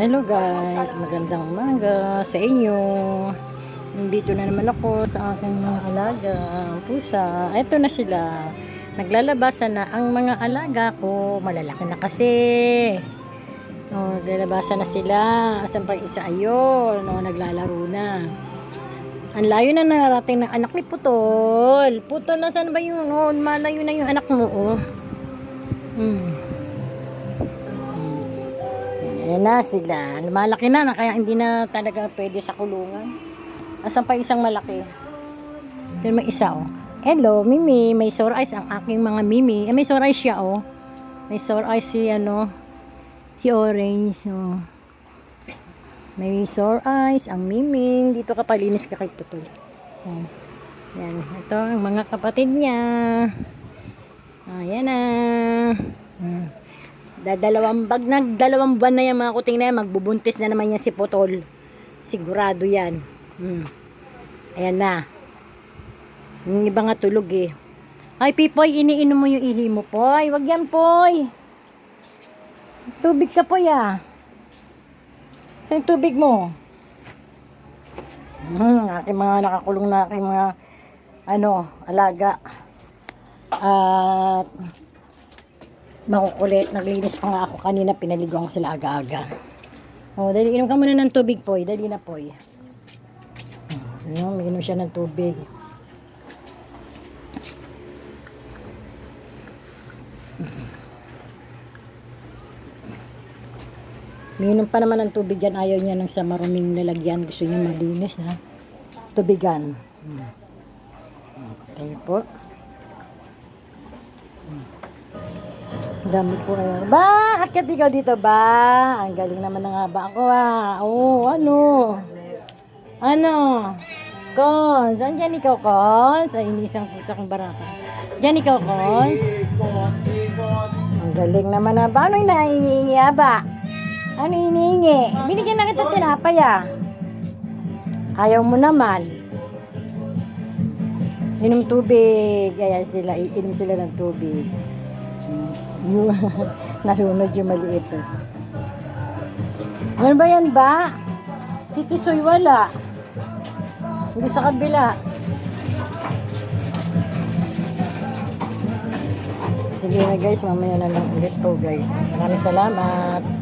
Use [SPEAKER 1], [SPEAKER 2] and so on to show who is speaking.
[SPEAKER 1] Hello guys, magandang umaga sa inyo. Nandito na naman ako sa aking mga alaga, pusa. Ito na sila. Naglalabasan na ang mga alaga ko. Malalaki na kasi. Oh, naglalabasan na sila. Asan pa isa? Ayun. Oh, naglalaro na. Ang layo na narating ng anak ni Putol. Putol, nasan ba yung oh, malayo na yung anak mo? Oh. Ayan na sila. Lumalaki na, kaya hindi na talaga pwede sa kulungan. Asan pa isang malaki? Pero may isa, oh. Hello, Mimi. May sore eyes ang aking mga Mimi. May sore eyes siya, oh. May sore eyes si, si Orange, oh. May sore eyes ang Mimi. Dito ka palinis ka kay Putol. Ayan. Ayan. Ito ang mga kapatid niya. Ayan na. Dalawang buwan na yan mga kuting na yan. Magbubuntis na naman yan si Putol. Sigurado yan. Ayan na. Yung iba nga tulog eh. Ay Pipoy, iniinom mo yung ihi mo Poy. Wag yan Poy. Tubig ka Poy ah. Saan tubig mo? Aking mga nakakulong na aking mga alaga. At makukulit. Naglinis pa nga ako kanina. Pinaliguan ko sila aga-aga. O, dali, inom ka muna ng tubig, Poy. Dali na, Poy. Minom siya ng tubig. Minom pa naman ng tubig yan. Ayaw niya ng sa maruming lalagyan. Gusto niya malinis, ha? Tubigan. Okay po. Dami po kayo. Ba! Akyat ikaw dito ba? Ang galing naman ng haba ako Oh, Ano? Cons. Saan dyan ikaw, Cons? Ay, hindi isang pusa kong baraka. Dyan ikaw, Cons? Ang galing naman na ba? Ano yung naiingi ba? Ano iniingi? Binigyan na kita tinapay Ayaw mo naman. Inom tubig. Ayan sila. Iinom sila ng tubig. Narunod yung maliit Ano ba yan ba? Si Tisoy wala. Hindi sa kabila. Sige na guys, mamaya na lang ulit po guys. Maraming salamat.